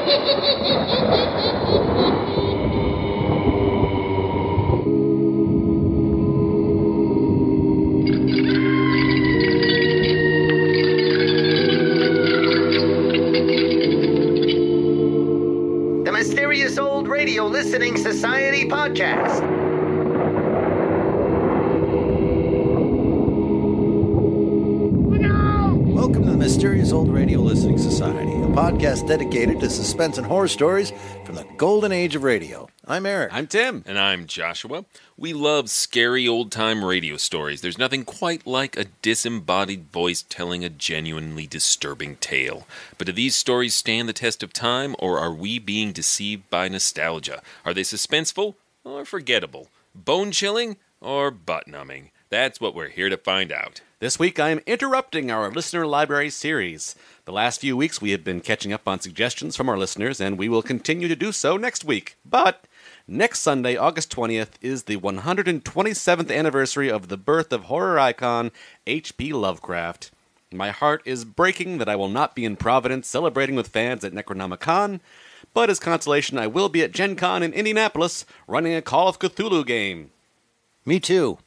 The Mysterious Old Radio Listening Society podcast. Welcome to the Mysterious Old Radio Listening Society, a podcast dedicated to suspense and horror stories from the golden age of radio. I'm Eric. I'm Tim. And I'm Joshua. We love scary old-time radio stories. There's nothing quite like a disembodied voice telling a genuinely disturbing tale. But do these stories stand the test of time, or are we being deceived by nostalgia? Are they suspenseful or forgettable? Bone-chilling or butt-numbing? That's what we're here to find out. This week, I am interrupting our Listener Library series. The last few weeks, we have been catching up on suggestions from our listeners, and we will continue to do so next week. But next Sunday, August 20th, is the 127th anniversary of the birth of horror icon H.P. Lovecraft. My heart is breaking that I will not be in Providence celebrating with fans at Necronomicon, but as consolation, I will be at Gen Con in Indianapolis running a Call of Cthulhu game. Me too.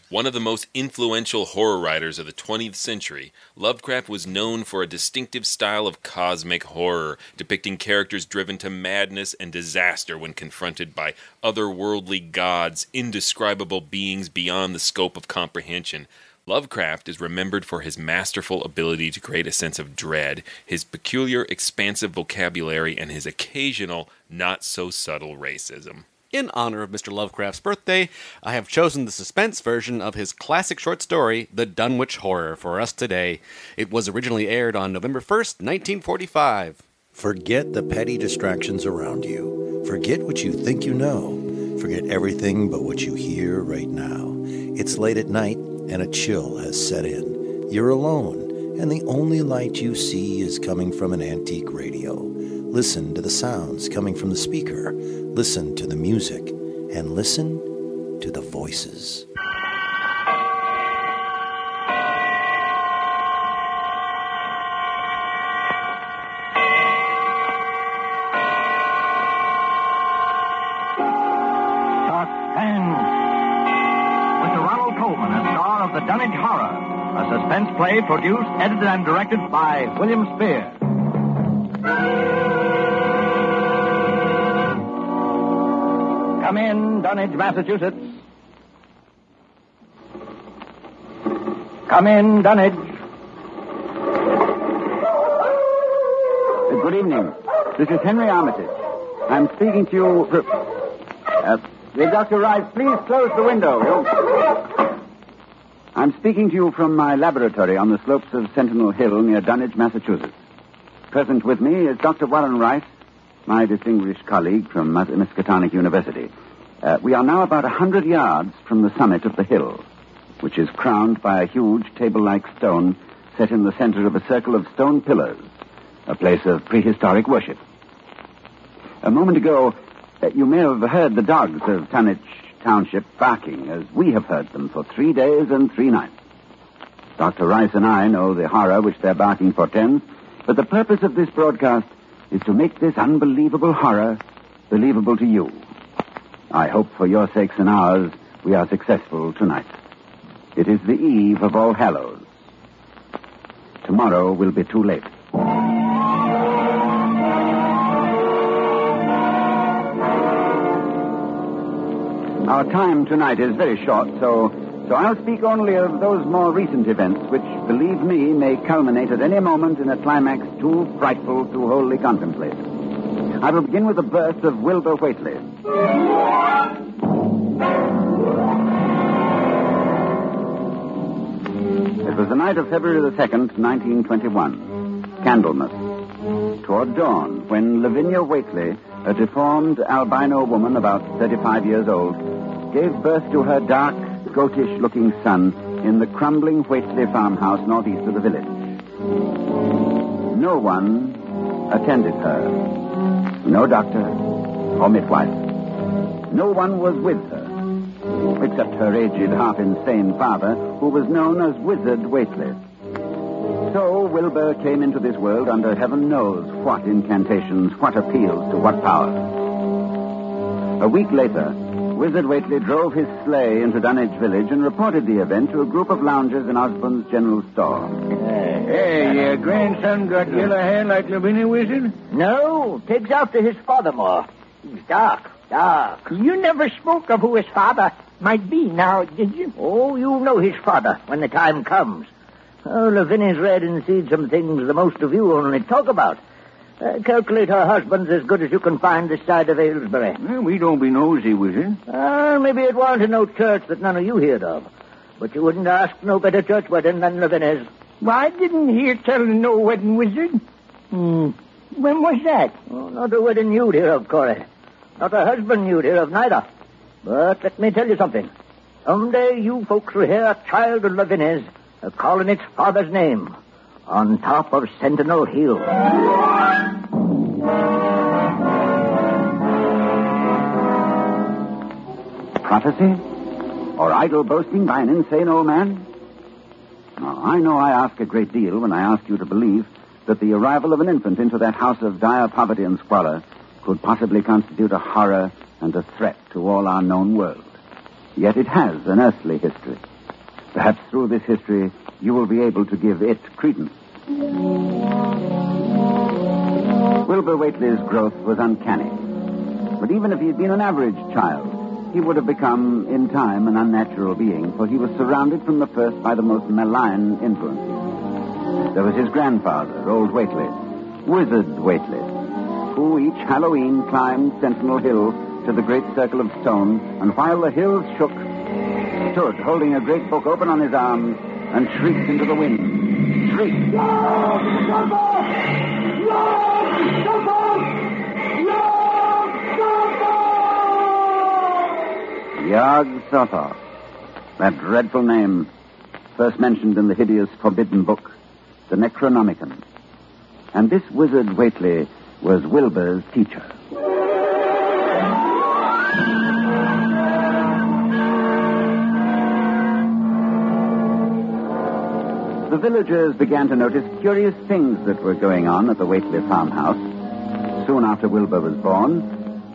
One of the most influential horror writers of the 20th century, Lovecraft was known for a distinctive style of cosmic horror, depicting characters driven to madness and disaster when confronted by otherworldly gods, indescribable beings beyond the scope of comprehension. Lovecraft is remembered for his masterful ability to create a sense of dread, his peculiar expansive vocabulary, and his occasional, not-so-subtle racism. In honor of Mr. Lovecraft's birthday, I have chosen the suspense version of his classic short story, The Dunwich Horror, for us today. It was originally aired on November 1st, 1945. Forget the petty distractions around you. Forget what you think you know. Forget everything but what you hear right now. It's late at night, and a chill has set in. You're alone, and the only light you see is coming from an antique radio. Listen to the sounds coming from the speaker. Listen to the music. And listen to the voices. Suspense. Mr. Ronald Colman as star of The Dunwich Horror, a suspense play produced, edited, and directed by William Spear. Come in, Dunwich, Massachusetts. Come in, Dunwich. Good evening. This is Henry Armitage. I'm speaking to you... Dr. Rice, please close the window. I'm speaking to you from my laboratory on the slopes of Sentinel Hill near Dunwich, Massachusetts. Present with me is Dr. Warren Rice, my distinguished colleague from Miskatonic University. We are now about 100 yards from the summit of the hill, which is crowned by a huge table-like stone set in the center of a circle of stone pillars, a place of prehistoric worship. A moment ago, you may have heard the dogs of Dunwich Township barking, as we have heard them for 3 days and 3 nights. Dr. Rice and I know the horror which their barking portends, but the purpose of this broadcast is to make this unbelievable horror believable to you. I hope for your sakes and ours we are successful tonight. It is the eve of All Hallows. Tomorrow will be too late. Our time tonight is very short, so I'll speak only of those more recent events which, believe me, may culminate at any moment in a climax too frightful to wholly contemplate. I will begin with the birth of Wilbur Whateley. It was the night of February the 2nd, 1921. Candlemas. Toward dawn, when Lavinia Whateley, a deformed albino woman about 35 years old, gave birth to her dark, goatish-looking son in the crumbling Whateley farmhouse northeast of the village. No one attended her. No doctor or midwife. No one was with her, except her aged, half-insane father, who was known as Wizard Whateley. So Wilbur came into this world under heaven knows what incantations, what appeals to what power. A week later, Wizard Whateley drove his sleigh into Dunwich village and reported the event to a group of loungers in Osborne's general store. Hey, your grandson got yellow hair like Lavinia, Wizard? No, takes after his father more. He's dark. You never spoke of who his father might be now, did you? Oh, you'll know his father when the time comes. Oh, Lavinia's read and seen some things the most of you only talk about. Calculate her husband's as good as you can find this side of Aylesbury. Well, we don't be nosy, Wizard. Maybe it wasn't no church that none of you heard of. But you wouldn't ask no better church wedding than Lavinia's. Well, I didn't hear tell of no wedding, Wizard. When was that? Oh, not a wedding you'd hear of, Corey. Not a husband you'd hear of, neither. But let me tell you something. Someday you folks will hear a child of Lavinia's calling its father's name on top of Sentinel Hill. Prophecy? Or idle boasting by an insane old man? Now, I know I ask a great deal when I ask you to believe that the arrival of an infant into that house of dire poverty and squalor could possibly constitute a horror and a threat to all our known world. Yet it has an earthly history. Perhaps through this history, you will be able to give it credence. Wilbur Whateley's growth was uncanny. But even if he had been an average child, he would have become, in time, an unnatural being, for he was surrounded from the first by the most malign influences. There was his grandfather, old Whateley, Wizard Whateley, who each Halloween climbed Sentinel Hill to the great circle of stone, and while the hills shook, stood holding a great book open on his arm and shrieked into the wind. Shrieked. Yog-Sothoth. That dreadful name, first mentioned in the hideous forbidden book, the Necronomicon. And this Wizard Whateley was Wilbur's teacher. The villagers began to notice curious things that were going on at the Whateley farmhouse. Soon after Wilbur was born,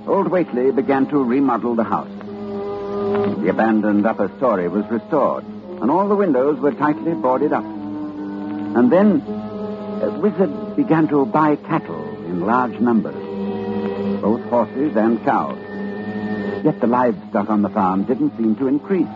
old Whateley began to remodel the house. The abandoned upper story was restored, and all the windows were tightly boarded up. And then, Wizard began to buy cattle in large numbers, both horses and cows. Yet the livestock on the farm didn't seem to increase.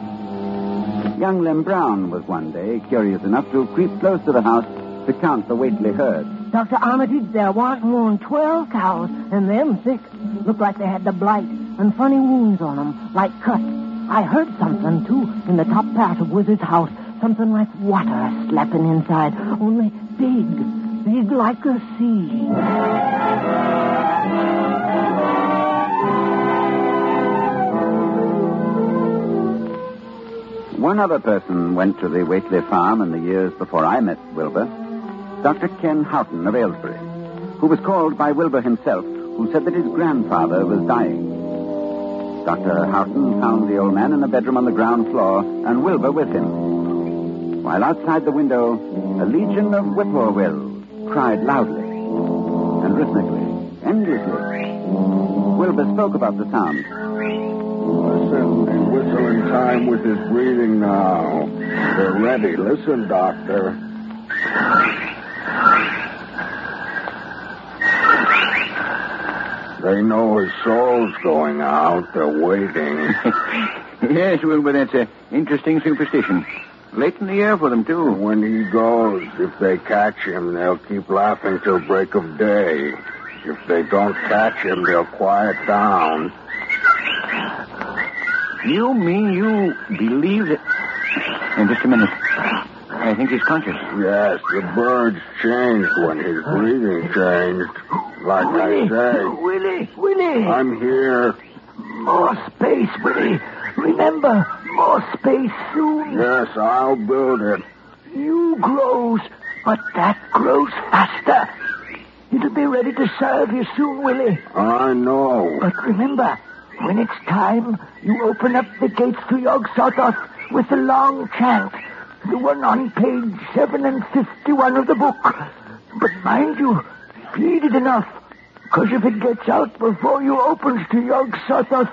Young Lem Brown was one day curious enough to creep close to the house to count the Whateley herd. Dr. Armitage, there wasn't more than 12 cows, and them sick. Looked like they had the blight and funny wounds on them, like cuts. I heard something, too, in the top part of Wizard's house. Something like water slapping inside, only big like the sea. One other person went to the Whateley farm in the years before I met Wilbur. Dr. Ken Houghton of Aylesbury, who was called by Wilbur himself, who said that his grandfather was dying. Dr. Houghton found the old man in a bedroom on the ground floor, and Wilbur with him. While outside the window, a legion of whippoorwills cried loudly and rhythmically, endlessly. Wilbur spoke about the sound. Listen, he's whistling time with his breathing now. They're ready. Listen, Doctor. They know his soul's going out. They're waiting. Yes, Wilbur, that's an interesting superstition. Late in the year for them, too. When he goes, if they catch him, they'll keep laughing till break of day. If they don't catch him, they'll quiet down. You mean you believe that... Just a minute. I think he's conscious. Yes, the birds changed when his breathing changed. Like Willie, I say. Willie. I'm here. More space, Willie. Remember, more space soon. Yes, I'll build it. You grows, but that grows faster. It'll be ready to serve you soon, Willie. I know. But remember, when it's time, you open up the gates to Yog-Sothoth with a long chant. The one on page 751 of the book. But mind you, speed it enough. Because if it gets out before you opens to Yog-Sothoth,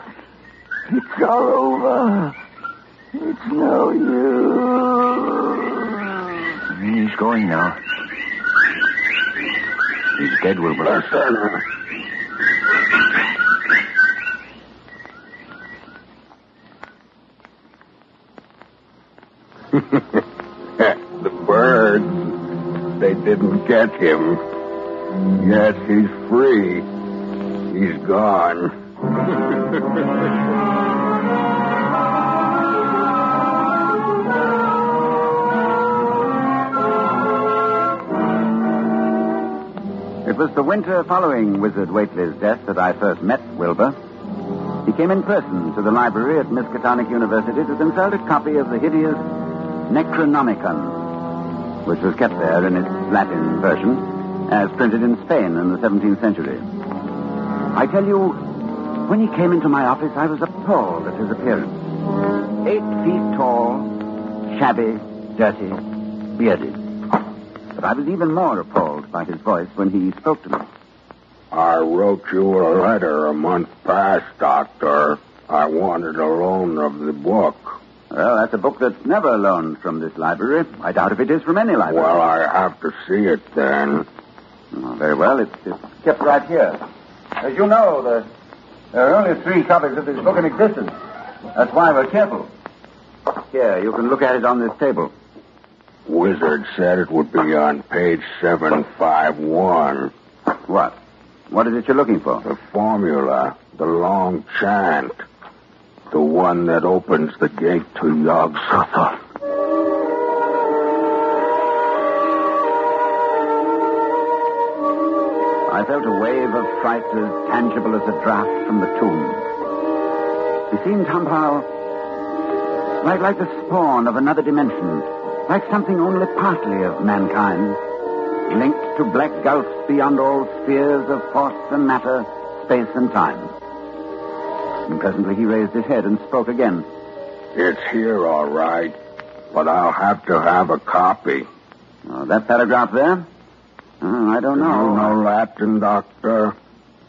it's all over. It's no use. He's going now. He's dead, Wilbur. The birds, they didn't get him. Yes, he's free. He's gone. It was the winter following Wizard Whateley's death that I first met Wilbur. He came in person to the library at Miskatonic University to consult a copy of the hideous Necronomicon, which was kept there in its Latin version, as printed in Spain in the 17th century. I tell you, when he came into my office, I was appalled at his appearance. 8 feet tall, shabby, dirty, bearded. But I was even more appalled by his voice when he spoke to me. I wrote you a letter a month past, Doctor. I wanted a loan of the book. Well, that's a book that's never loaned from this library. I doubt if it is from any library. Well, I have to see it then. Oh, very well. It's kept right here. As you know, there are only 3 copies of this book in existence. That's why we're careful. Here, you can look at it on this table. Wizard said it would be on page 751. What? What is it you're looking for? The formula, the long chant. The one that opens the gate to Yog-Sothoth. I felt a wave of fright as tangible as a draft from the tomb. It seemed somehow like the spawn of another dimension, like something only partly of mankind, linked to black gulfs beyond all spheres of force and matter, space and time. And presently he raised his head and spoke again. It's here, all right, but I'll have to have a copy. Oh, that paragraph there? Oh, I don't know. You know Latin, Doctor?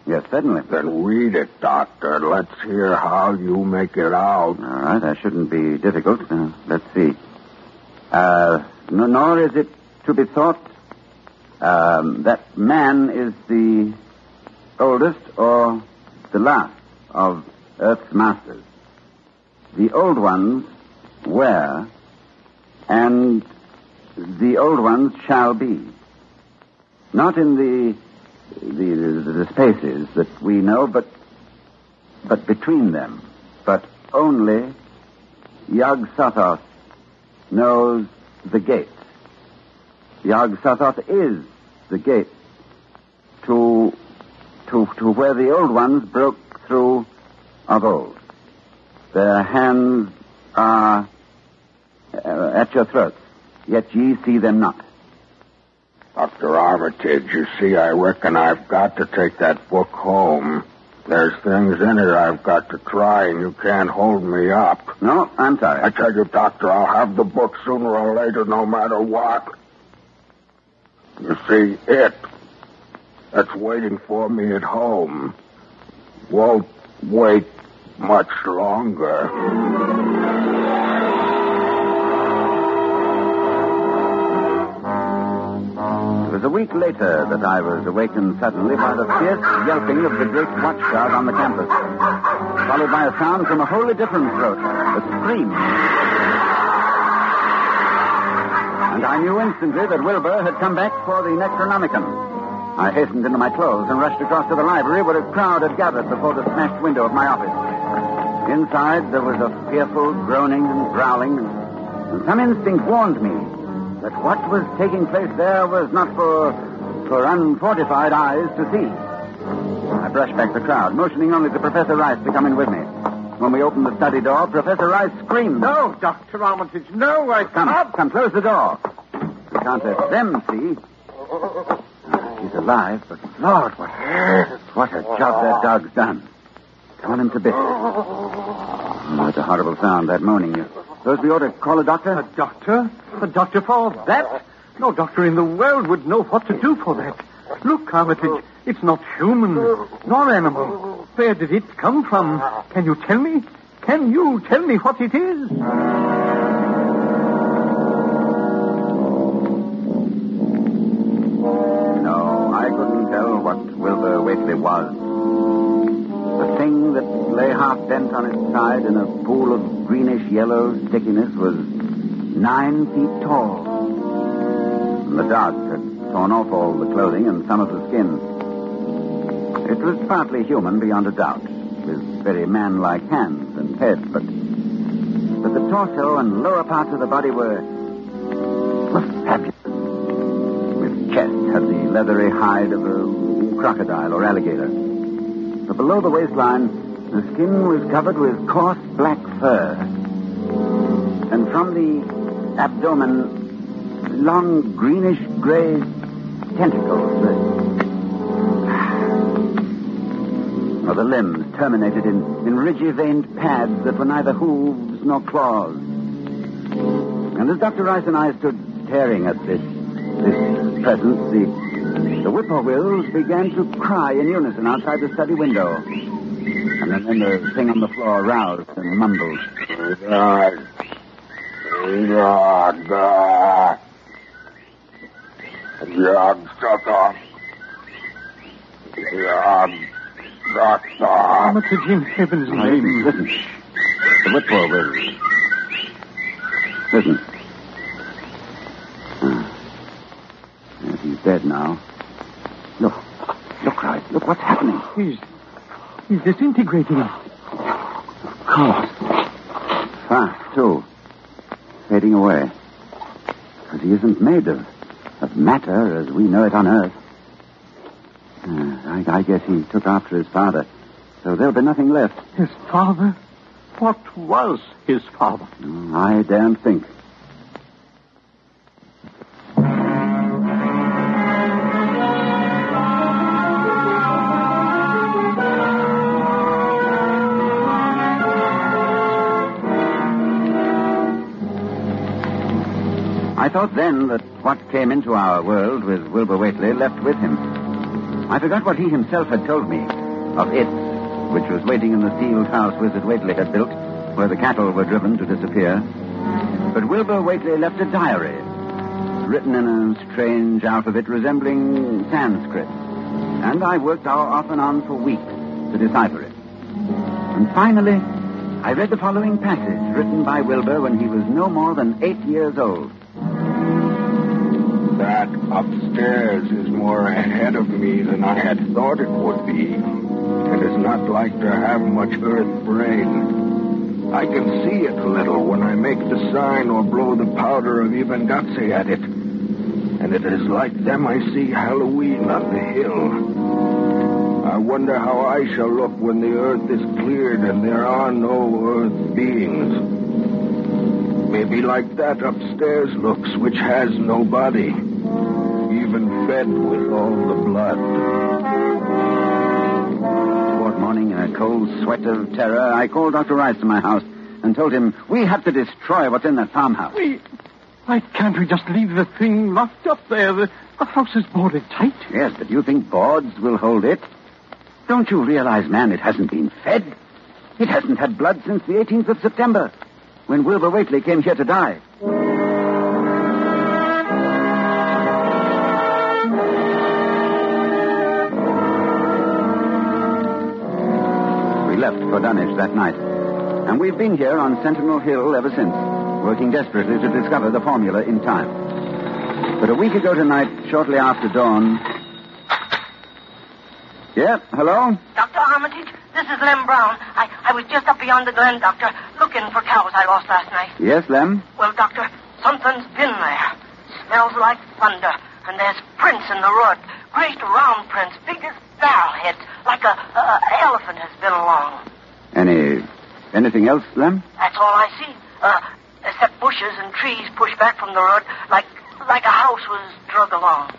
Yes, certainly. Then read it, Doctor. Let's hear how you make it out. All right, that shouldn't be difficult. Let's see. Nor is it to be thought that man is the oldest or the last of Earth's masters. The old ones were, and the old ones shall be. Not in the spaces that we know, but between them. But only Yog-Sothoth knows the gate. Yog-Sothoth is the gate to where the old ones broke through of old. Their hands are at your throats, yet ye see them not. Dr. Armitage, you see, I reckon I've got to take that book home. There's things in it I've got to try, and you can't hold me up. No, I'm sorry. I tell you, Doctor, I'll have the book sooner or later, no matter what. You see, that's waiting for me at home won't wait much longer. It was a week later that I was awakened suddenly by the fierce yelping of the great watchguard on the campus, followed by a sound from a wholly different throat, a scream. And I knew instantly that Wilbur had come back for the Necronomicon. I hastened into my clothes and rushed across to the library where a crowd had gathered before the smashed window of my office. Inside, there was a fearful groaning and growling, and some instinct warned me that what was taking place there was not for unfortified eyes to see. I brushed back the crowd, motioning only to Professor Rice to come in with me. When we opened the study door, Professor Rice screamed. No, Dr. Armitage, no, I can't. Come, close the door. We can't let them see. He's alive, but Lord, what a job that dog's done. Torn him to bits. Oh, it's a horrible sound, that moaning. Suppose we ought to call a doctor? A doctor? a doctor for that. No doctor in the world would know what to do for that. Look, Armitage, it's not human, nor animal. Where did it come from? Can you tell me? Can you tell me what it is? No, I couldn't tell what Wilbur Whateley was. The thing that lay half bent on its side in a pool of greenish-yellow stickiness was 9 feet tall. And the dogs had torn off all the clothing and some of the skin. It was partly human beyond a doubt, with very man-like hands and head, but the torso and lower parts of the body were fabulous. Its chest had the leathery hide of a crocodile or alligator. But below the waistline, the skin was covered with coarse black fur. And from the abdomen, long greenish-gray tentacles. The limbs terminated in ridgy-veined pads that were neither hooves nor claws. And as Dr. Rice and I stood staring at this presence, the whippoorwills began to cry in unison outside the study window. And then the thing on the floor roused and mumbled. Yog-Sothoth. Yog-Sothoth. Armitage, in heaven's name. Listen. The whippoorwills. Listen. Yes, he's dead now. Look, Rice. Look what's happening. He's disintegrating. Course. Fast, too. Fading away. Because he isn't made of matter as we know it on Earth. I guess he took after his father. So there'll be nothing left. His father? What was his father? I daren't think. I thought then that what came into our world with Wilbur Whateley left with him. I forgot what he himself had told me of it, which was waiting in the sealed house Wizard Whateley had built, where the cattle were driven to disappear. But Wilbur Whateley left a diary, written in a strange alphabet resembling Sanskrit. And I worked off and on for weeks to decipher it. And finally, I read the following passage written by Wilbur when he was no more than 8 years old. That upstairs is more ahead of me than I had thought it would be. It is not like to have much earth brain. I can see it a little when I make the sign or blow the powder of Ivengatse at it. And it is like them I see Halloween on the hill. I wonder how I shall look when the earth is cleared and there are no earth beings. Maybe like that upstairs looks, which has no body, even fed with all the blood. Toward morning, in a cold sweat of terror, I called Dr. Rice to my house and told him we had to destroy what's in that farmhouse. Why can't we just leave the thing locked up there? The house is boarded tight. Yes, but you think boards will hold it? Don't you realize, man, it hasn't been fed? It hasn't had blood since the 18th of September, when Wilbur Whateley came here to die. We left for Dunwich that night, and we've been here on Sentinel Hill ever since, working desperately to discover the formula in time. But a week ago tonight, shortly after dawn... Yeah, hello? Dr. Armitage, this is Lem Brown. I was just up beyond the glen, Doctor, looking for cows I lost last night. Yes, Lem? Well, Doctor, something's been there. Smells like thunder, and there's prints in the road. Great round prints, big as barrel heads, like a elephant has been along. Anything else, Lem? That's all I see. Except bushes and trees pushed back from the road, like a house was drug along.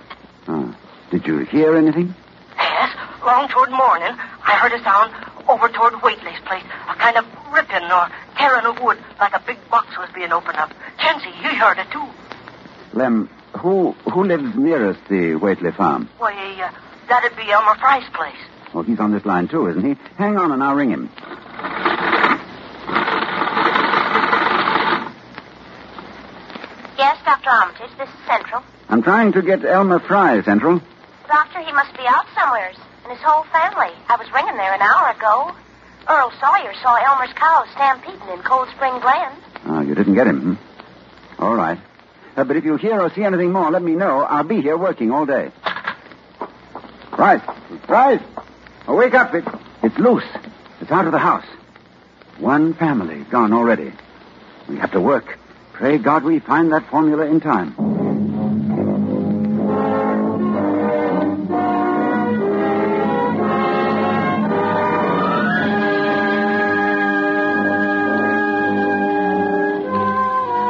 Oh. Did you hear anything? Yes, long toward morning, I heard a sound over toward Whateley's place, a kind of ripping or tearing of wood, like a big box was being opened up. Chancy, you heard it too. Lem, who lives nearest the Whateley farm? Why, that'd be Elmer Fry's place. Oh, he's on this line, too, isn't he? Hang on, and I'll ring him. Yes, Dr. Armitage, this is Central. I'm trying to get Elmer Fry, Central. Doctor, he must be out somewheres. And his whole family. I was ringing there an hour ago. Earl Sawyer saw Elmer's cows stampeding in Cold Spring Glen. Oh, you didn't get him, All right. But if you hear or see anything more, let me know. I'll be here working all day. Rise. Oh, wake up. It's loose. It's out of the house. One family gone already. We have to work. Pray God we find that formula in time.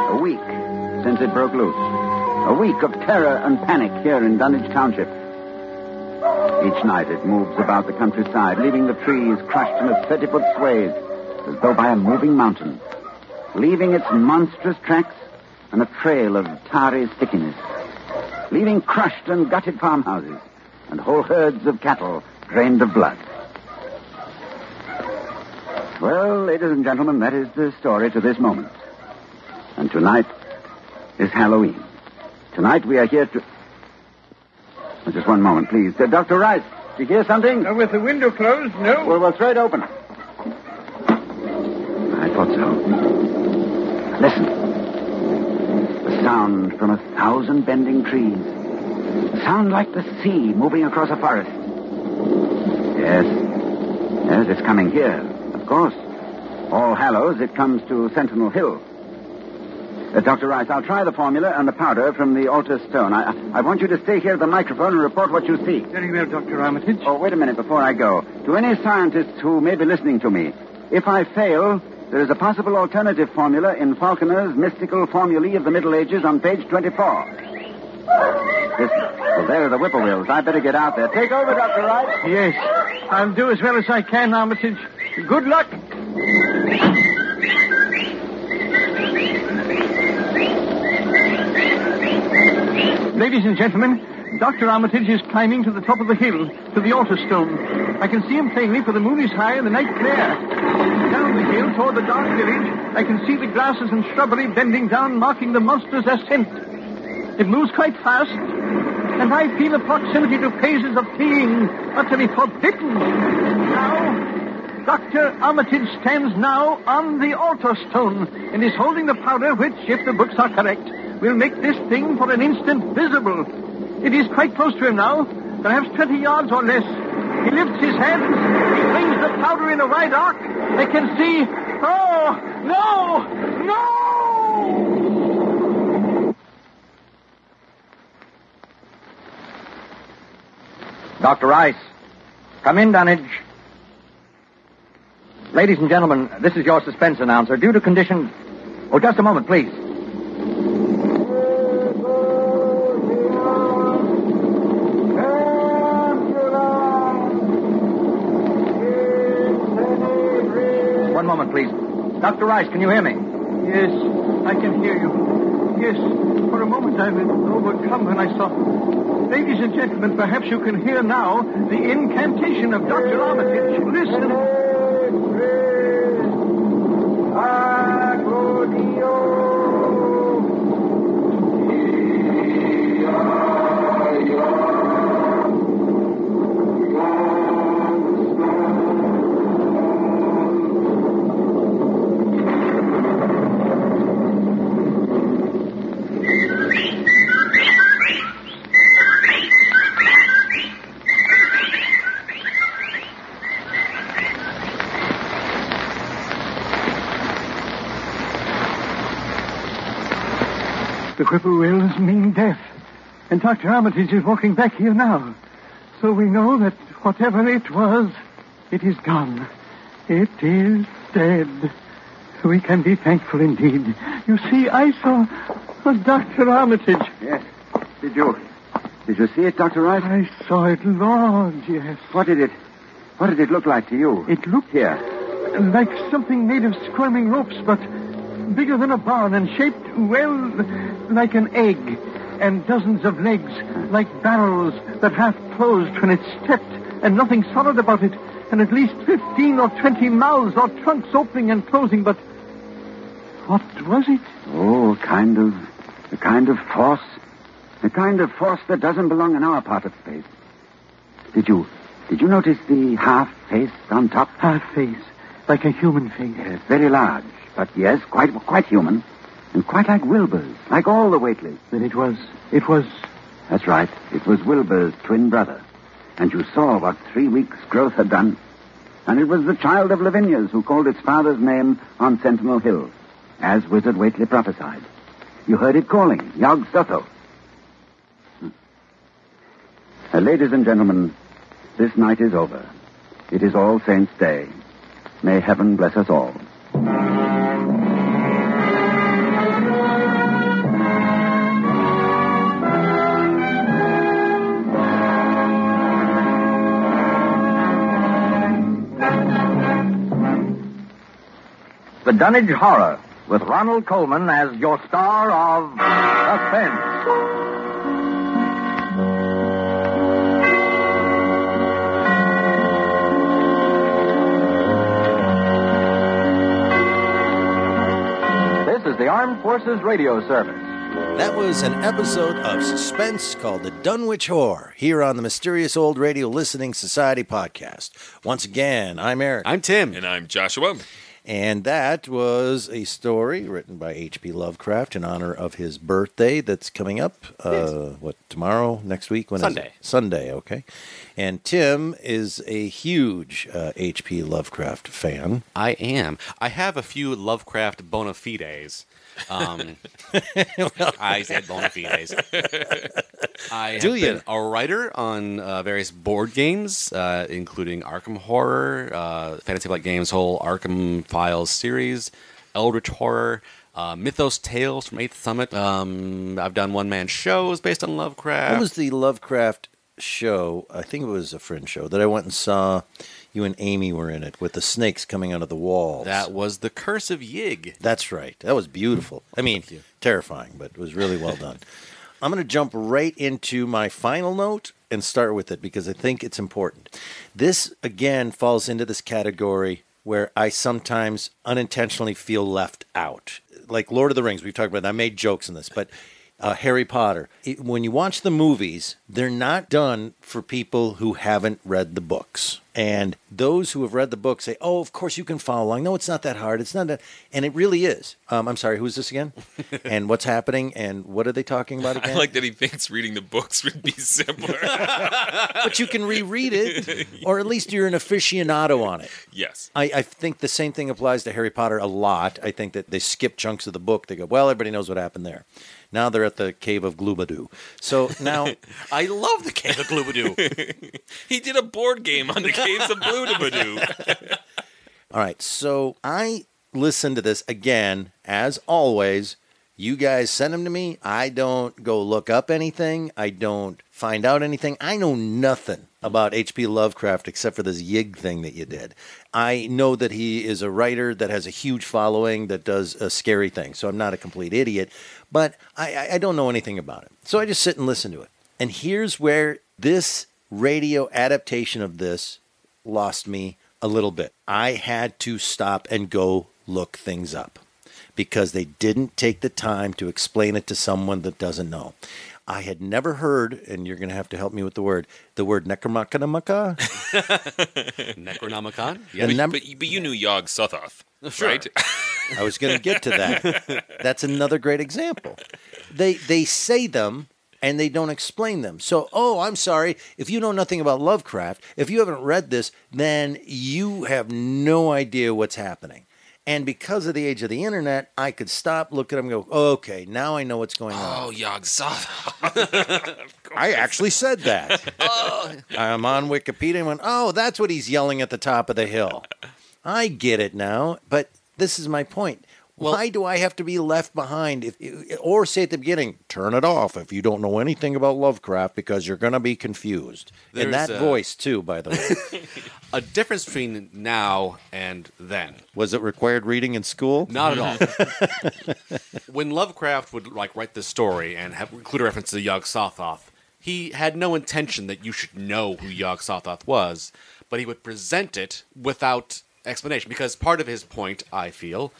A week since it broke loose. A week of terror and panic here in Dunwich Township. Each night it moves about the countryside, leaving the trees crushed in a 30-foot swathe, as though by a moving mountain, leaving its monstrous tracks and a trail of tarry stickiness, leaving crushed and gutted farmhouses and whole herds of cattle drained of blood. Well, ladies and gentlemen, that is the story to this moment. And tonight is Halloween. Tonight we are here to... Just one moment, please. Dr. Rice, did you hear something? With the window closed, no. Well, we'll throw it open. I thought so. Listen. The sound from 1,000 bending trees. A sound like the sea moving across a forest. Yes, it's coming here, of course. All Hallows, it comes to Sentinel Hill. Dr. Rice, I'll try the formula and the powder from the altar stone. I want you to stay here at the microphone and report what you see. Very well, Dr. Armitage. Oh, wait a minute before I go. To any scientists who may be listening to me, if I fail, there is a possible alternative formula in Falconer's Mystical Formulae of the Middle Ages on page 24. Listen. Well, there are the whippoorwills. I better get out there. Take over, Dr. Rice. Yes. I'll do as well as I can, Armitage. Good luck. Ladies and gentlemen, Dr. Armitage is climbing to the top of the hill, to the altar stone. I can see him plainly, for the moon is high and the night clear. Down the hill toward the dark village, I can see the grasses and shrubbery bending down, marking the monster's ascent. It moves quite fast, and I feel the proximity to phases of being utterly forbidden. Now, Dr. Armitage stands now on the altar stone and is holding the powder which, if the books are correct, will make this thing for an instant visible. It is quite close to him now, perhaps 20 yards or less. He lifts his hands. He flings the powder in a wide arc. I can see... Oh, no! Dr. Rice, come in, Dunwich. Ladies and gentlemen, this is your suspense announcer. Due to conditions... Oh, just a moment, please. One moment, please. Dr. Rice, can you hear me? Yes, I can hear you. Yes, for a moment I was overcome when I saw... Ladies and gentlemen, perhaps you can hear now the incantation of Dr. Armitage. Listen. The whippoorwills mean death. And Dr. Armitage is walking back here now. So we know that whatever it was, it is gone. It is dead. We can be thankful indeed. You see, I saw Dr. Armitage. Yes. Did you see it, Dr. Rice? I saw it, Lord, yes. What did it look like to you? It looked here like something made of squirming ropes, but bigger than a barn and shaped, well, like an egg, and dozens of legs, like barrels that half closed when it stepped, and nothing solid about it, and at least 15 or 20 mouths or trunks opening and closing, but what was it? Oh, a kind of force. The kind of force that doesn't belong in our part of space. Did you notice the half face on top? Half face, like a human face. Yes, very large, but yes, quite human, and quite like Wilbur's, like all the Whateleys. Then it was... That's right. It was Wilbur's twin brother. And you saw what 3 weeks' growth had done. And it was the child of Lavinia's who called its father's name on Sentinel Hill, as Wizard Whateley prophesied. You heard it calling, Yog-Sothoth. Ladies and gentlemen, this night is over. It is All Saints' Day. May heaven bless us all. The Dunwich Horror, with Ronald Colman as your star of Suspense. This is the Armed Forces Radio Service. That was an episode of Suspense called The Dunwich Horror, here on the Mysterious Old Radio Listening Society podcast. Once again, I'm Eric. I'm Tim. And I'm Joshua. And that was a story written by H.P. Lovecraft in honor of his birthday that's coming up, tomorrow, next week? When Sunday. Is it? Sunday, okay. And Tim is a huge H.P. Lovecraft fan. I am. I have a few Lovecraft bona fides. I said bona fides. I have been a writer on various board games, including Arkham Horror, Fantasy Flight Games' whole Arkham Files series, Eldritch Horror, Mythos Tales from 8th Summit. I've done one-man shows based on Lovecraft. What was the Lovecraft show? I think it was a Fringe show that I went and saw. You and Amy were in it with the snakes coming out of the walls. That was The Curse of Yig. That's right. That was beautiful. I mean, terrifying, but it was really well done. I'm going to jump right into my final note and start with it because I think it's important. This, again, falls into this category where I sometimes unintentionally feel left out. Like Lord of the Rings, we've talked about that. I made jokes in this, but Harry Potter. When you watch the movies, they're not done for people who haven't read the books. And those who have read the book say, oh, of course you can follow along. No, it's not that hard. It's not that. And it really is. I'm sorry, who's this again? And what's happening? And what are they talking about again? I like that he thinks reading the books would be simpler. But you can reread it, or at least you're an aficionado on it. Yes. I think the same thing applies to Harry Potter a lot. I think that they skip chunks of the book. They go, well, everybody knows what happened there. Now they're at the Cave of Gloobadoo. So now... I love the Cave of Gloobadoo. He did a board game on the Caves of Gloobadoo. All right, so I listened to this again, as always. You guys send them to me. I don't go look up anything. I don't find out anything. I know nothing about H.P. Lovecraft except for this Yig thing that you did. I know that he is a writer that has a huge following that does a scary thing, so I'm not a complete idiot, but I don't know anything about it. So I just sit and listen to it. And here's where this radio adaptation of this lost me a little bit. I had to stop and go look things up because they didn't take the time to explain it to someone that doesn't know. I had never heard, and you're going to have to help me with the word Necronomicon? Necronomicon? Yeah, but you knew Yog-Sothoth, sure. Right? I was going to get to that. That's another great example. They say them, and they don't explain them. So, I'm sorry, if you know nothing about Lovecraft, if you haven't read this, then you have no idea what's happening. And because of the age of the internet, I could stop, look at them, and go, okay, now I know what's going on. Oh, Yog-Sothoth. I actually said that. I'm on Wikipedia and went, that's what he's yelling at the top of the hill. I get it now, but this is my point. Why do I have to be left behind? Or say at the beginning, turn it off if you don't know anything about Lovecraft because you're going to be confused. In that voice, too, by the way. A difference between now and then. Was it required reading in school? Not at all. When Lovecraft would write this story and include a reference to Yog-Sothoth, he had no intention that you should know who Yog-Sothoth was, but he would present it without explanation. Because part of his point, I feel,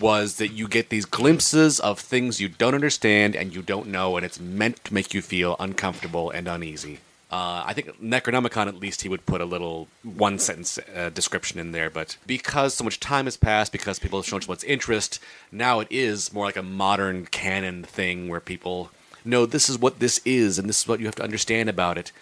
was that you get these glimpses of things you don't understand and you don't know, and it's meant to make you feel uncomfortable and uneasy. I think Necronomicon, at least, he would put a little one-sentence description in there, but because so much time has passed, because people have shown so much interest, now it is more like a modern canon thing where people know this is what this is and this is what you have to understand about it.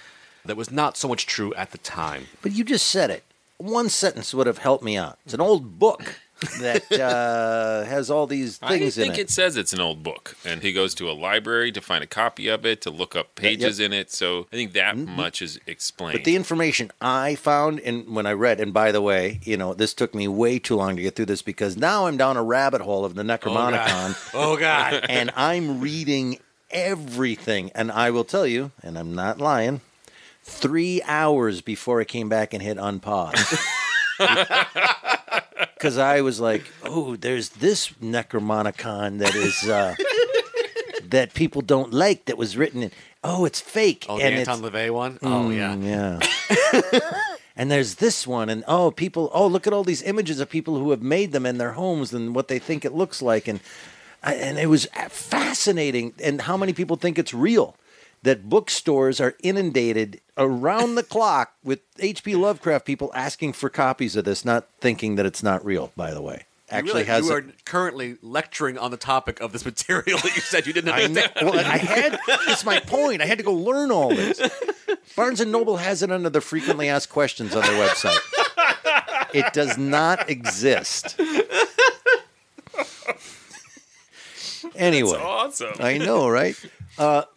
That was not so much true at the time. But you just said it. One sentence would have helped me out. It's an old book that has all these things in it. I think it says it's an old book, and he goes to a library to find a copy of it, to look up pages in it, so I think that much is explained. But the information I found when I read, and by the way, this took me way too long to get through this because now I'm down a rabbit hole of the Necronomicon. Oh, God. And I'm reading everything, and I will tell you, and I'm not lying, 3 hours before I came back and hit unpause. Because I was like, oh, there's this Necronomicon that is that people don't like that was written in. Oh, it's fake. Oh, and the Anton LaVey one? Oh, yeah. Yeah. And there's this one, and people, look at all these images of people who have made them in their homes and what they think it looks like. And it was fascinating. And how many people think it's real? That bookstores are inundated around the clock with H.P. Lovecraft people asking for copies of this, not thinking that it's not real, by the way. You are currently lecturing on the topic of this material that you said you didn't understand. It's my point. I had to go learn all this. Barnes & Noble has it under the frequently asked questions on their website. It does not exist. Anyway. That's awesome. I know, right?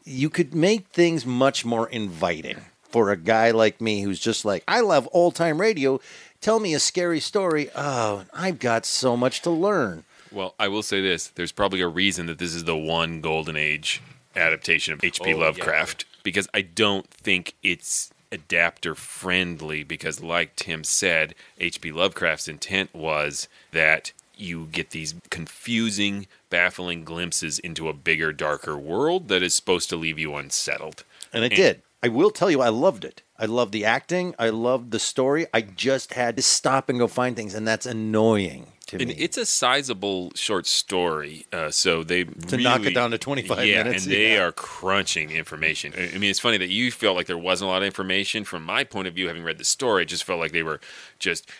You could make things much more inviting for a guy like me who's just like, I love old-time radio. Tell me a scary story. Oh, I've got so much to learn. Well, I will say this. There's probably a reason that this is the one Golden Age adaptation of H.P. Lovecraft, because I don't think it's adapter-friendly, because like Tim said, H.P. Lovecraft's intent was that you get these confusing, baffling glimpses into a bigger, darker world that is supposed to leave you unsettled. And it did. I will tell you, I loved it. I loved the acting. I loved the story. I just had to stop and go find things, and that's annoying to me. It's a sizable short story, so they knock it down to 25 minutes. And they are crunching information. I mean, it's funny that you felt like there wasn't a lot of information. From my point of view, having read the story, it just felt like they were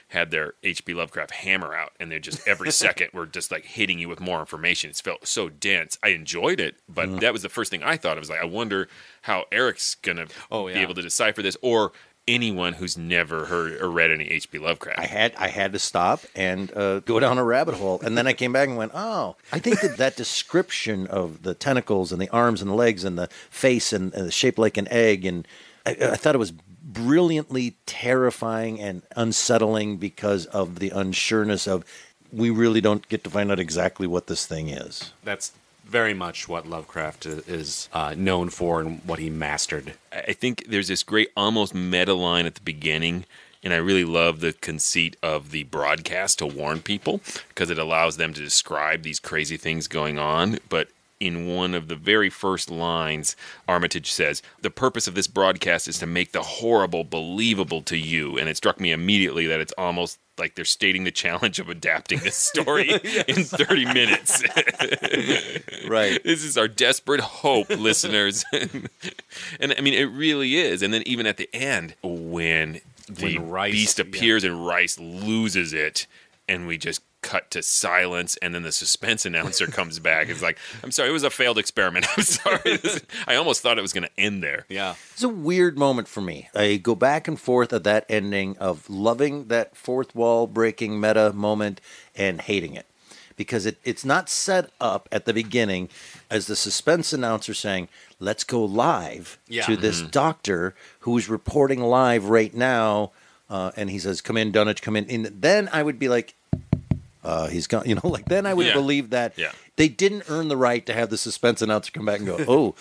had their H.P. Lovecraft hammer out, and they're just every second were just like hitting you with more information. It felt so dense. I enjoyed it, but that was the first thing I thought. I was like, I wonder how Eric's gonna be able to decipher this, or anyone who's never heard or read any H.P. Lovecraft. I had to stop and go down a rabbit hole, and then I came back and went, I think that description of the tentacles and the arms and the legs and the face and the shape like an egg, and I thought it was brilliantly terrifying and unsettling because of the unsureness of we really don't get to find out exactly what this thing is. That's very much what Lovecraft is known for and what he mastered. I think there's this great almost meta line at the beginning, and I really love the conceit of the broadcast to warn people, because it allows them to describe these crazy things going on. But in one of the very first lines, Armitage says, "The purpose of this broadcast is to make the horrible believable to you." And it struck me immediately that it's almost like they're stating the challenge of adapting this story in 30 minutes. Right. This is our desperate hope, listeners. And I mean, it really is. And then even at the end, when Rice, beast appears and Rice loses it, and we just cut to silence, and then the suspense announcer comes back. It's like, I'm sorry, it was a failed experiment. I'm sorry. I almost thought it was going to end there. Yeah. It's a weird moment for me. I go back and forth at that ending of loving that fourth wall breaking meta moment and hating it. Because it's not set up at the beginning as the suspense announcer saying, let's go live to this doctor who's reporting live right now. And he says, come in, Dunwich, come in. And then I would be like, He's gone. You know, like then I would believe that they didn't earn the right to have the suspense announcer come back and go,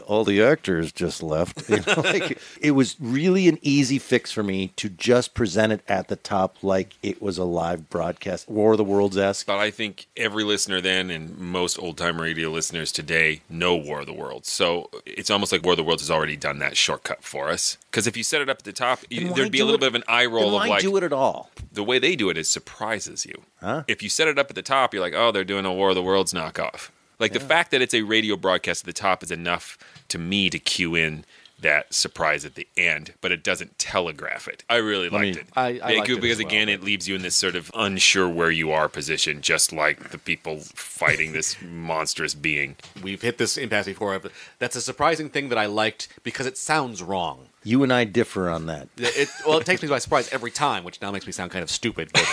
all the actors just left. You know, like, it was really an easy fix for me to just present it at the top like it was a live broadcast, War of the Worlds-esque. But I think every listener then and most old-time radio listeners today know War of the Worlds. So it's almost like War of the Worlds has already done that shortcut for us. Because if you set it up at the top, there'd be a little bit of an eye roll of like... do it at all? The way they do it is surprises you. Huh? If you set it up at the top, you're like, oh, they're doing a War of the Worlds knockoff. Like, the fact that it's a radio broadcast at the top is enough to me to cue in that surprise at the end, but it doesn't telegraph it. I really liked it. I liked it because, as well, again, it leaves you in this sort of unsure where you are position, just like the people fighting this monstrous being. We've hit this impasse before. But that's a surprising thing that I liked because it sounds wrong. You and I differ on that. It takes me by surprise every time, which now makes me sound kind of stupid. But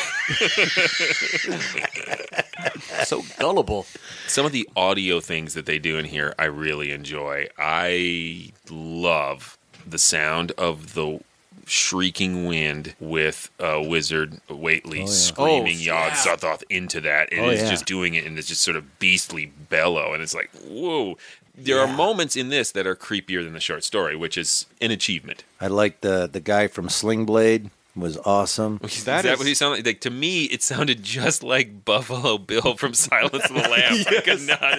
so gullible. Some of the audio things that they do in here, I really enjoy. I love the sound of the shrieking wind with Wizard Whateley screaming Yog-Sothoth into that. And it's just doing it in this just sort of beastly bellow. And it's like, whoa. There are moments in this that are creepier than the short story, which is an achievement. I like the guy from Sling Blade. Was awesome. Is that what he sounded like? To me, it sounded just like Buffalo Bill from Silence of the Lambs. I could not.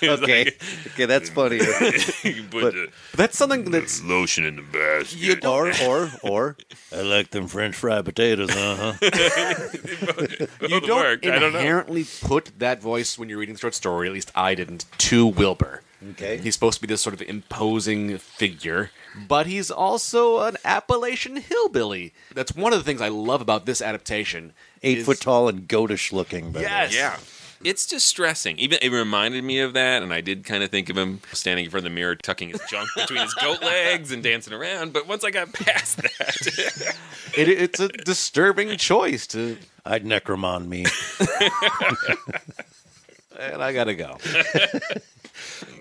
Okay, that's funny. But that's something that's lotion in the basket. Or I like them French fried potatoes. You don't inherently put that voice when you're reading the short story. At least I didn't. To Wilbur. Okay. He's supposed to be this sort of imposing figure, but he's also an Appalachian hillbilly. That's one of the things I love about this adaptation. 8 foot tall and goatish looking. Yes. Yeah. It's distressing. Even it reminded me of that, and I did kind of think of him standing in front of the mirror, tucking his junk between his goat legs and dancing around. But once I got past that, it's a disturbing choice to. I'd Necromon me. And I gotta go.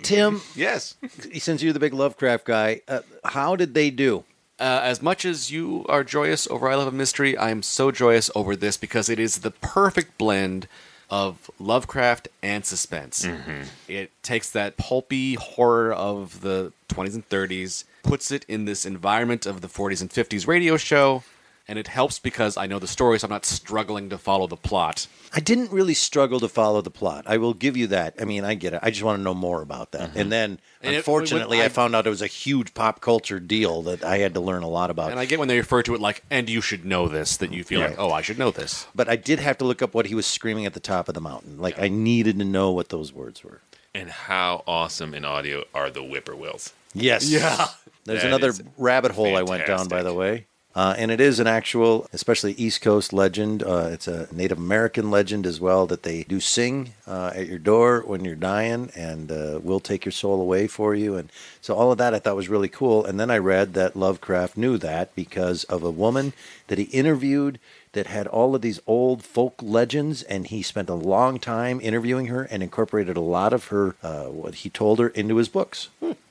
Tim, yes. Since you're the big Lovecraft guy, how did they do? As much as you are joyous over I Love a Mystery, I am so joyous over this because it is the perfect blend of Lovecraft and suspense. Mm-hmm. It takes that pulpy horror of the 20s and 30s, puts it in this environment of the 40s and 50s radio show, and it helps because I know the story, so I'm not struggling to follow the plot. I didn't really struggle to follow the plot. I will give you that. I mean, I get it. I just want to know more about that. Mm-hmm. And then, unfortunately, I found out it was a huge pop culture deal that I had to learn a lot about. And I get when they refer to it like, and you should know this, that you feel like, oh, I should know this. But I did have to look up what he was screaming at the top of the mountain. Like, I needed to know what those words were. And how awesome in audio are the whippoorwills? Yes. Yeah. There's another rabbit hole I went down, by the way. And it is an actual, especially East Coast legend. It's a Native American legend as well that they do sing at your door when you're dying and will take your soul away for you. And so all of that I thought was really cool. And then I read that Lovecraft knew that because of a woman that he interviewed that had all of these old folk legends, and he spent a long time interviewing her and incorporated a lot of her, what he told her, into his books.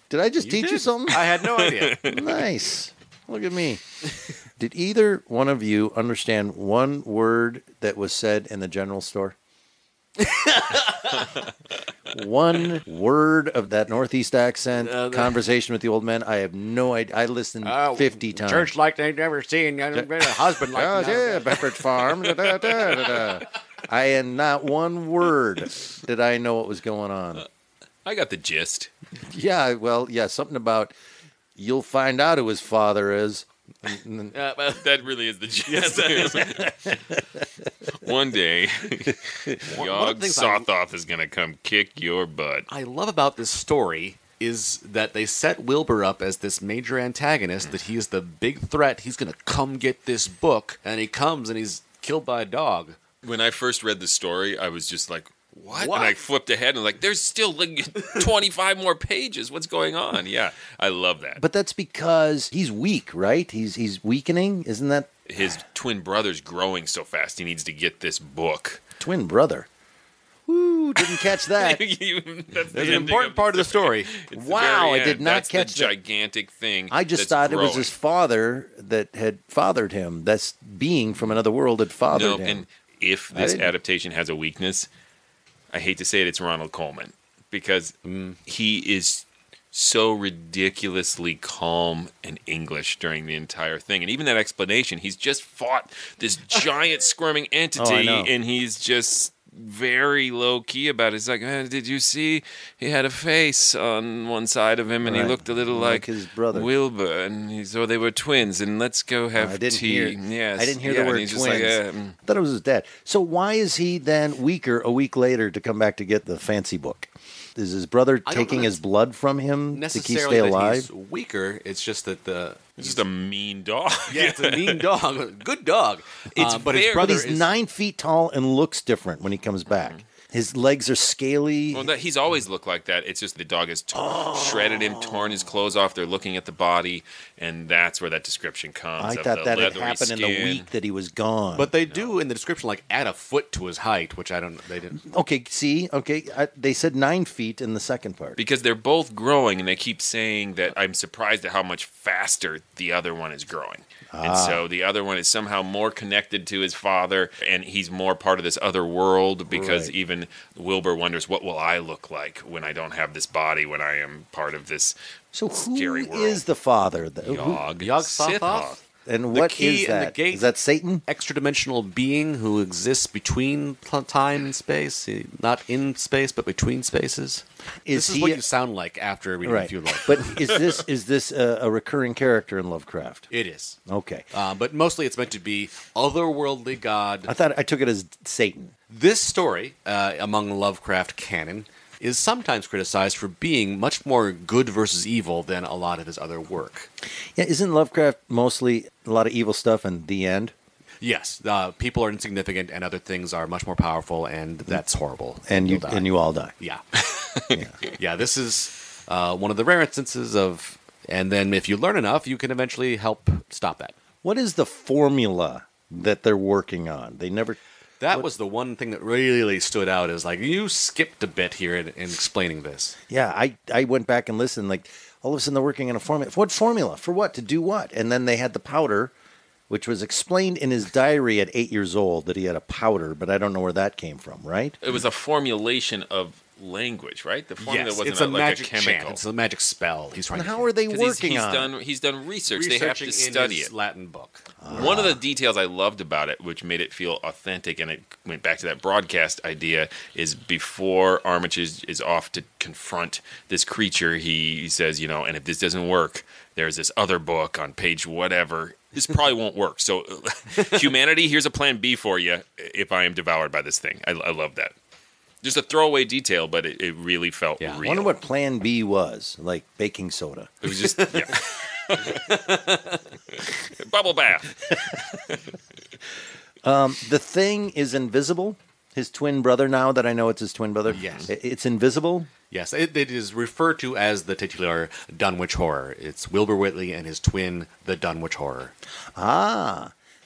Did I just teach you something? I had no idea. Nice. Look at me. Did either one of you understand one word that was said in the general store? One word of that Northeast accent conversation with the old man? I have no idea. I listened 50 times. Church like they've never seen. A husband like that. Yeah, Pepperidge Farm. And not one word did I know what was going on. I got the gist. Yeah, well, yeah, something about... You'll find out who his father is. That really is the gist. One day, Yog-Sothoth is going to come kick your butt. I love about this story is that they set Wilbur up as this major antagonist, that he is the big threat. He's going to come get this book, and he comes and he's killed by a dog. When I first read the story, I was just like, what? And I flipped ahead and like, there's still like 25 more pages. What's going on? Yeah, I love that. But that's because he's weak, right? He's weakening, isn't that? His twin brother's growing so fast. He needs to get this book. Twin brother. Woo! Didn't catch that. That's an important part of the story. Wow, I did not catch the gigantic thing. I just thought it was his father that had fathered him. That's being from another world had fathered him. And if this adaptation has a weakness, I hate to say it, it's Ronald Colman. Because he is so ridiculously calm and English during the entire thing. And even that explanation, he's just fought this giant squirming entity, and he's just very low-key about it. He's like, did you see he had a face on one side of him, and he looked a little like his brother Wilbur, and they were twins, and let's go have tea. Yes. I didn't hear the word twins. I thought it was his dad. So why is he then weaker a week later to come back to get the fancy book? Is his brother taking his blood from him to stay alive? He's weaker. It's just that it's just a mean dog. Yeah, it's a mean dog. Good dog. But his brother is 9 feet tall and looks different when he comes back. His legs are scaly. Well, he's always looked like that. It's just the dog has shredded him, torn his clothes off. They're looking at the body, and that's where that description comes. I thought that had happened in the week that he was gone. But they do in the description add a foot to his height, which they didn't. Okay, they said 9 feet in the second part. Because they're both growing, and they keep saying that I'm surprised at how much faster the other one is growing. And so the other one is somehow more connected to his father, and he's more part of this other world because even Wilbur wonders, what will I look like when I don't have this body, when I am part of this scary world? Who is the father? Yog-Sothoth. And what is that? Is that Satan? Extra-dimensional being who exists between time and space, not in space, but between spaces. This is what you sound like after reading a few lines. But is this a recurring character in Lovecraft? It is. Okay. But mostly it's meant to be otherworldly god. I took it as Satan. This story, among Lovecraft canon, is sometimes criticized for being much more good versus evil than a lot of his other work. Yeah, isn't Lovecraft mostly a lot of evil stuff and the end? Yes, people are insignificant and other things are much more powerful, and that's horrible. And you all die. Yeah. Yeah, this is one of the rare instances of, and then if you learn enough, you can eventually help stop that. What is the formula that they're working on? That was the one thing that really stood out, is you skipped a bit here in explaining this. Yeah, I went back and listened, all of a sudden they're working on a formula. What formula? For what? To do what? And then they had the powder, which was explained in his diary at 8 years old that he had a powder, but I don't know where that came from, right? It was a formulation of language, right? The formula wasn't it's a magic chemical. chant. It's a magic spell. He's trying. And how are they working on? He's done research. They have to study it. Latin book. One of the details I loved about it, which made it feel authentic, and it went back to that broadcast idea, is before Armitage is off to confront this creature, he says, and if this doesn't work, there's this other book on page whatever. This probably won't work. So, humanity, here's a plan B for you if I am devoured by this thing. I love that. Just a throwaway detail, but it really felt real. I wonder what plan B was, like baking soda. It was just, bubble bath. The thing is invisible. His twin brother, now that I know it's his twin brother. Yes. It's invisible? Yes, it is referred to as the titular Dunwich Horror. It's Wilbur Whateley and his twin, the Dunwich Horror.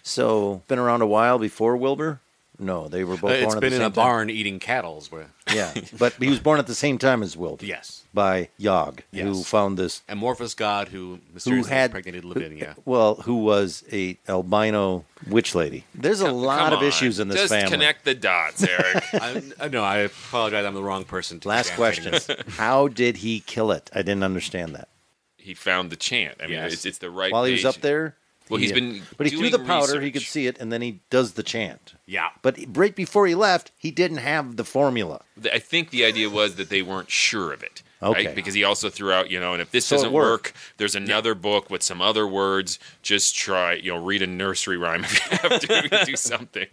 So been around a while before Wilbur? No, they were both born at the same time. It's been in a barn eating cattle. Yeah, but he was born at the same time as Wilbur. Yes. By Yog, who found this amorphous god who mysteriously impregnated Lavinia. Who was a albino witch lady. There's a lot of issues in this family. Just connect the dots, Eric. I apologize. I'm the wrong person to Last question. How did he kill it? I didn't understand that. He found the chant. I mean, it's the right While he page. was up there? Well, he's been But he threw the powder, research. he could see it, and then he does the chant. Yeah. But right before he left, he didn't have the formula. I think the idea was that they weren't sure of it. Okay. Right? Because he also threw out, and if this doesn't work, there's another book with some other words. Just try, read a nursery rhyme if you have to do something.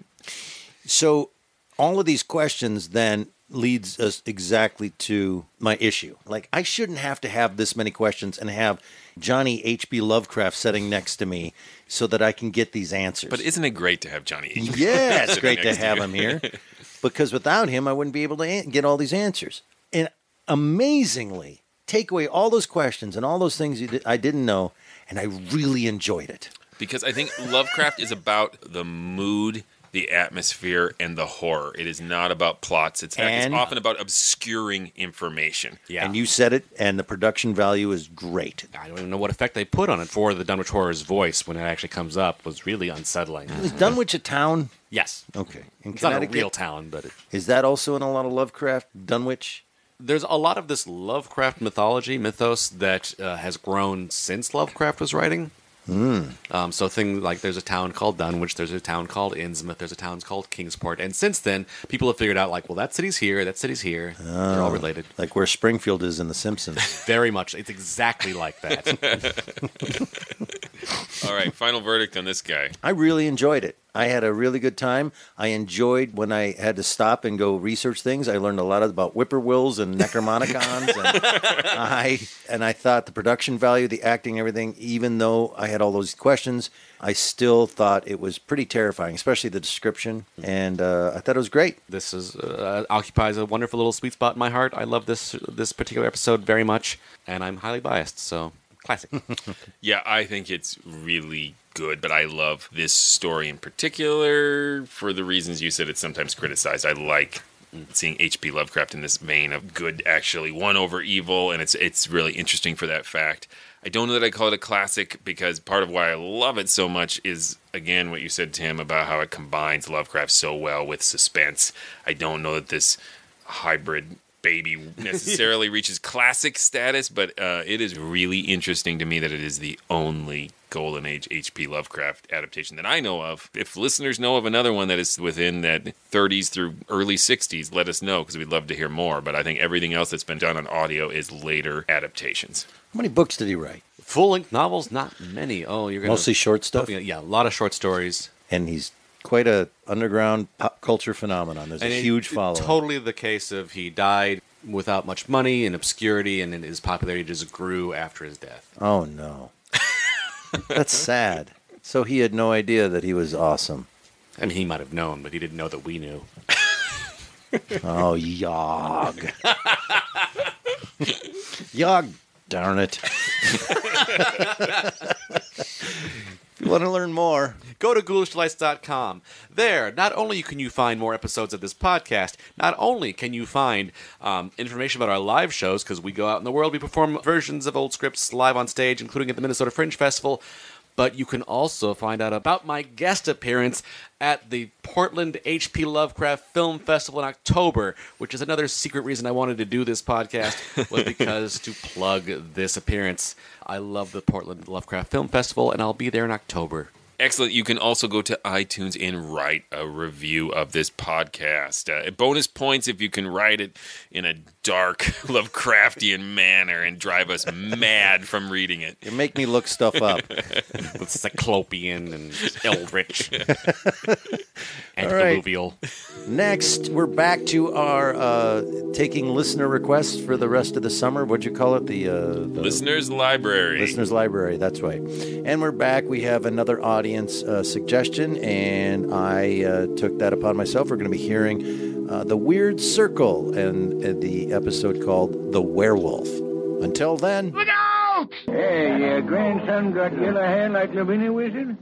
So all of these questions then leads us exactly to my issue. I shouldn't have to have this many questions and have Johnny H.P. Lovecraft sitting next to me so that I can get these answers. But isn't it great to have Johnny H.P. Yeah, it's great to have him here. Because without him, I wouldn't be able to get all these answers. And amazingly, take away all those questions and all those things I didn't know, and I really enjoyed it. Because I think Lovecraft is about the mood the atmosphere, and the horror. It is not about plots. It's often about obscuring information. Yeah. And you said it, and the production value is great. I don't even know what effect they put on it for the Dunwich Horror's voice when it actually comes up was really unsettling. Is Dunwich a town? Yes. Okay. In It's not a Connecticut? real town, but Is that also in a lot of Lovecraft, Dunwich? there's a lot of this Lovecraft mythos that has grown since Lovecraft was writing. So things like there's a town called Dunwich, there's a town called Innsmouth, there's a town called Kingsport, and since then people have figured out like, well, that city's here, they're all related. Like where Springfield is in The Simpsons. Very much, it's exactly like that. All right, final verdict on this guy. I really enjoyed it. I had a really good time. I enjoyed when I had to stop and go research things. I learned a lot about whippoorwills and Necronomicons, and I thought the production value, the acting, everything, even though I had all those questions, I still thought it was pretty terrifying, especially the description, and I thought it was great. This is occupies a wonderful little sweet spot in my heart. I love this particular episode very much, and I'm highly biased, so classic. Yeah, I think it's really good, but I love this story in particular for the reasons you said it's sometimes criticized. I like seeing H.P. Lovecraft in this vein of good actually won over evil, and it's really interesting for that fact. I don't know that I call it a classic because part of why I love it so much is, again, what you said, Tim, about how it combines Lovecraft so well with suspense. I don't know that this hybrid baby necessarily reaches classic status, but it is really interesting to me that it is the only Golden Age H.P. Lovecraft adaptation that I know of. If listeners know of another one that is within that 30s through early 60s, let us know because we'd love to hear more. But I think everything else that's been done on audio is later adaptations. How many books did he write? Full-length novels? Not many. Oh, you're gonna Mostly short stuff? Yeah, a lot of short stories. And he's quite a underground pop culture phenomenon. There's a huge following. Totally the case of he died without much money and obscurity, and his popularity just grew after his death. Oh, no. That's sad. So he had no idea that he was awesome. I mean, he might have known, but he didn't know that we knew. Oh, Yog. Yog, darn it. If you want to learn more, go to ghoulishdelights.com. There, not only can you find more episodes of this podcast, not only can you find information about our live shows, because we go out in the world, we perform versions of old scripts live on stage, including at the Minnesota Fringe Festival, but you can also find out about my guest appearance at the Portland H.P. Lovecraft Film Festival in October, which is another secret reason I wanted to do this podcast, was because to plug this appearance. I love the Portland Lovecraft Film Festival, and I'll be there in October. Excellent. You can also go to iTunes and write a review of this podcast. Bonus points if you can write it in a dark Lovecraftian manner and drive us mad from reading it. You make me look stuff up. With Cyclopean and Eldritch. Antediluvial. Next, we're back to our taking listener requests for the rest of the summer. What'd you call it? The Listener's Library. Listener's Library, that's right. And we're back. We have another audience suggestion, and I took that upon myself. We're going to be hearing The Weird Circle and the episode called The Werewolf. Until then... Look out! Hey, your grandson got yellow hair like Lavinia Wizard?